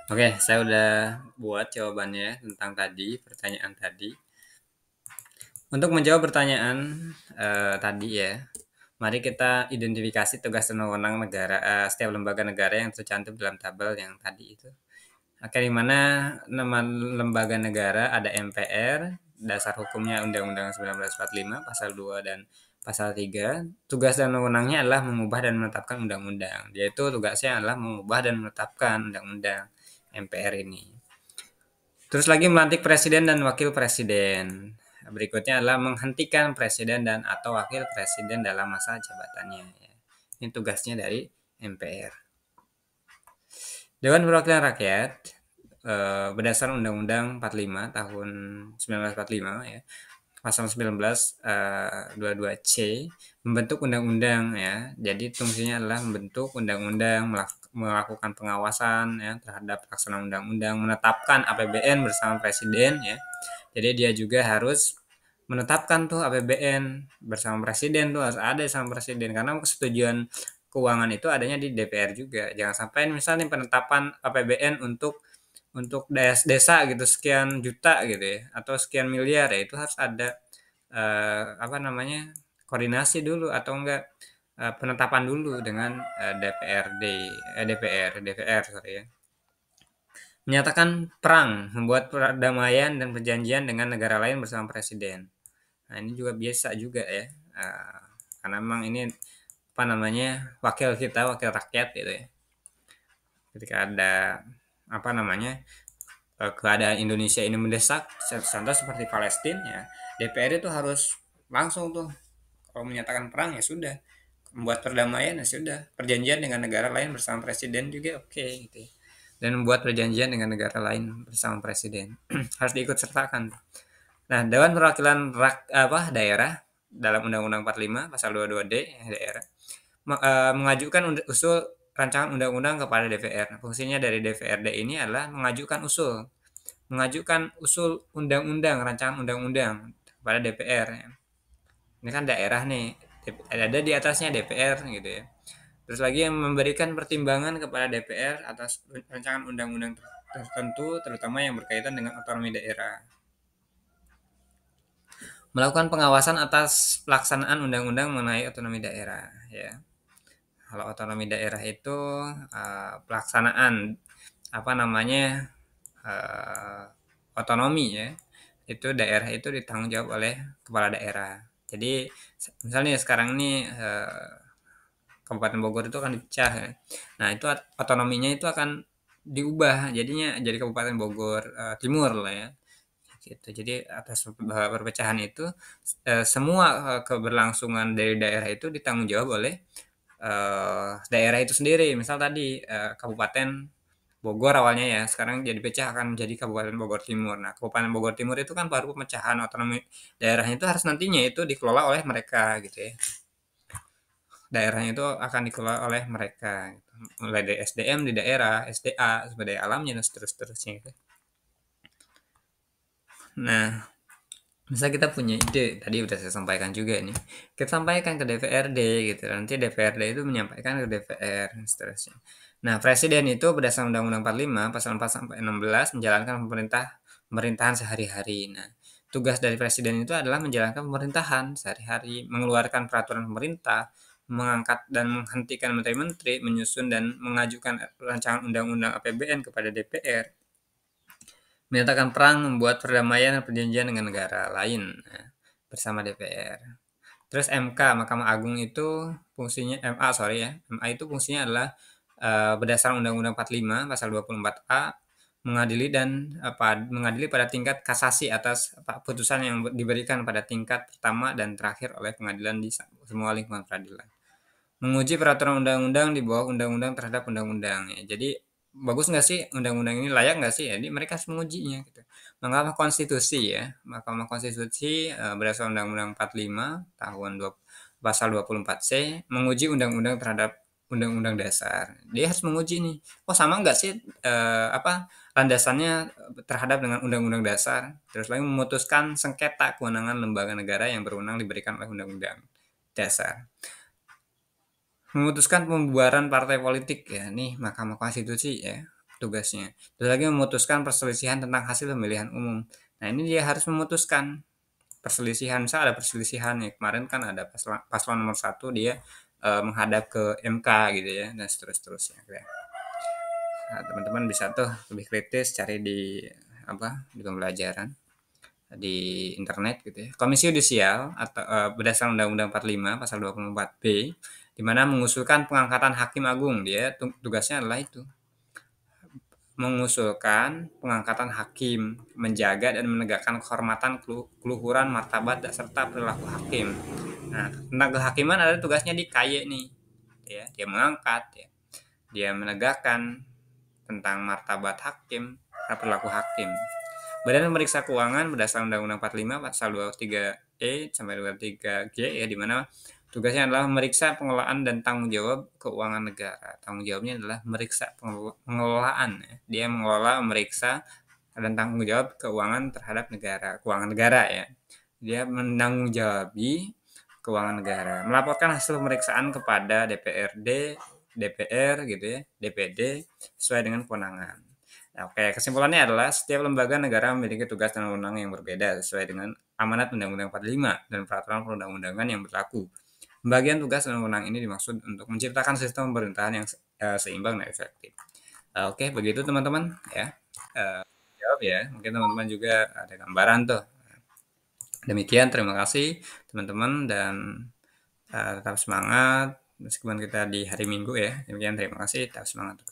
Oke, saya udah buat jawabannya tentang tadi, pertanyaan tadi. Untuk menjawab pertanyaan tadi ya, mari kita identifikasi tugas dan wewenang negara, setiap lembaga negara yang tercantum dalam tabel yang tadi itu. Oke, di mana nama lembaga negara ada MPR, dasar hukumnya Undang-Undang 1945, pasal 2 dan pasal 3. Tugas dan wewenangnya adalah mengubah dan menetapkan undang-undang. Yaitu tugasnya adalah mengubah dan menetapkan undang-undang MPR ini. Terus lagi melantik presiden dan wakil presiden. Berikutnya adalah menghentikan presiden dan atau wakil presiden dalam masa jabatannya. Ini tugasnya dari MPR. Dewan Perwakilan Rakyat berdasar Undang-Undang 45 tahun 1945 ya, pasal 19 22C membentuk undang-undang ya. Jadi fungsinya adalah membentuk undang-undang, melakukan pengawasan ya terhadap pelaksanaan undang-undang, menetapkan APBN bersama presiden ya. Jadi dia juga harus menetapkan tuh APBN bersama presiden, tuh harus ada sama presiden karena kesetujuan keuangan itu adanya di DPR juga. Jangan sampai misalnya penetapan APBN untuk desa gitu sekian juta gitu ya atau sekian miliar ya itu harus ada apa namanya koordinasi dulu atau enggak penetapan dulu dengan DPR sorry ya. Menyatakan perang, membuat perdamaian dan perjanjian dengan negara lain bersama presiden. Nah ini juga biasa juga ya, karena memang ini apa namanya wakil kita, wakil rakyat gitu ya. Ketika ada apa namanya keadaan Indonesia ini mendesak, contoh seperti Palestina ya, DPR itu harus langsung tuh kalau menyatakan perang ya sudah, membuat perdamaian ya sudah, perjanjian dengan negara lain bersama presiden juga oke gitu ya. Dan membuat perjanjian dengan negara lain bersama presiden harus diikut sertakan. Nah, Dewan Perwakilan daerah dalam Undang-Undang 45 pasal 22D ya, daerah mengajukan usul rancangan undang-undang kepada DPR. Fungsinya dari DPRD ini adalah mengajukan usul undang-undang, rancangan undang-undang kepada DPR. Ya. Ini kan daerah nih, ada di atasnya DPR gitu ya. Terus lagi yang memberikan pertimbangan kepada DPR atas rancangan undang-undang tertentu, terutama yang berkaitan dengan otonomi daerah. Melakukan pengawasan atas pelaksanaan undang-undang mengenai otonomi daerah. Ya, kalau otonomi daerah itu pelaksanaan apa namanya otonomi ya, itu daerah itu ditanggung jawab oleh kepala daerah. Jadi misalnya sekarang ini Kabupaten Bogor itu akan dipecah ya. Nah itu otonominya itu akan diubah jadinya jadi Kabupaten Bogor Timur lah ya gitu. Jadi atas perpecahan itu semua keberlangsungan dari daerah itu ditanggung jawab oleh daerah itu sendiri. Misal tadi Kabupaten Bogor awalnya ya, sekarang jadi pecah akan menjadi Kabupaten Bogor Timur. Nah, Kabupaten Bogor Timur itu kan baru pemecahan otonomi daerahnya itu harus nantinya itu dikelola oleh mereka gitu ya. Daerahnya itu akan dikelola oleh mereka gitu. Mulai dari SDM di daerah, SDA, sumber daya alamnya dan seterusnya gitu. Nah, misal kita punya ide, tadi udah saya sampaikan juga nih. Kita sampaikan ke DPRD gitu. Nanti DPRD itu menyampaikan ke DPR dan seterusnya. Nah, presiden itu berdasarkan Undang-Undang 45 pasal 4 sampai 16 menjalankan pemerintahan sehari-hari. Nah, tugas dari presiden itu adalah menjalankan pemerintahan sehari-hari, mengeluarkan peraturan pemerintah, mengangkat dan menghentikan menteri-menteri, menyusun dan mengajukan rancangan undang-undang APBN kepada DPR, menyatakan perang, membuat perdamaian dan perjanjian dengan negara lain bersama DPR. Terus MK, Mahkamah Agung itu fungsinya MA sorry ya, MA itu fungsinya adalah berdasarkan Undang-Undang 45 pasal 24A mengadili pada tingkat kasasi atas putusan yang diberikan pada tingkat pertama dan terakhir oleh pengadilan di semua lingkungan peradilan. Menguji peraturan undang-undang di bawah undang-undang terhadap undang-undang ya. Jadi bagus nggak sih undang-undang ini, layak nggak sih? Jadi mereka harus mengujinya gitu. Mahkamah Konstitusi ya, Mahkamah Konstitusi berdasarkan Undang-Undang 45 tahun pasal 24C menguji undang-undang terhadap undang-undang dasar. Dia harus menguji nih, oh sama nggak sih landasannya terhadap dengan undang-undang dasar. Terus lagi memutuskan sengketa kewenangan lembaga negara yang berwenang diberikan oleh undang-undang dasar. Memutuskan pembubaran partai politik ya, nih Mahkamah Konstitusi ya. tugasnya. Terus lagi memutuskan perselisihan tentang hasil pemilihan umum. Nah, ini dia harus memutuskan perselisihan. Misal ada perselisihan nih, kemarin kan ada paslon nomor satu dia menghadap ke MK gitu ya, dan seterusnya. Nah, teman-teman bisa tuh lebih kritis cari di apa di pembelajaran di internet gitu ya. Komisi Yudisial atau berdasarkan Undang-Undang 45 pasal 24B di mana mengusulkan pengangkatan hakim agung. Dia tugasnya adalah itu, mengusulkan pengangkatan hakim, menjaga dan menegakkan kehormatan, keluhuran, martabat, serta perilaku hakim. Nah, tentang kehakiman ada tugasnya di KY nih, ya, dia mengangkat, ya, dia menegakkan tentang martabat hakim, perilaku hakim. Badan Pemeriksa Keuangan berdasarkan Undang-Undang 45 pasal 23E sampai 23G ya, di mana tugasnya adalah memeriksa pengelolaan dan tanggung jawab keuangan negara. Tanggung jawabnya adalah meriksa pengelolaan ya. Dia mengelola, memeriksa dan tanggung jawab keuangan terhadap negara, keuangan negara ya. Dia menanggung-jawabi keuangan negara, melaporkan hasil pemeriksaan kepada DPRD, DPR gitu ya, DPD sesuai dengan kewenangan. Nah, oke, kesimpulannya adalah setiap lembaga negara memiliki tugas dan wewenang yang berbeda sesuai dengan amanat Undang-Undang 45 dan peraturan perundang-undangan yang berlaku. Pembagian tugas dan wewenang ini dimaksud untuk menciptakan sistem pemerintahan yang seimbang dan efektif. Oke, begitu teman-teman ya. Jawab ya. Mungkin teman-teman juga ada gambaran tuh. Demikian, terima kasih teman-teman dan tetap semangat meskipun kita di hari Minggu ya. Demikian, terima kasih, tetap semangat.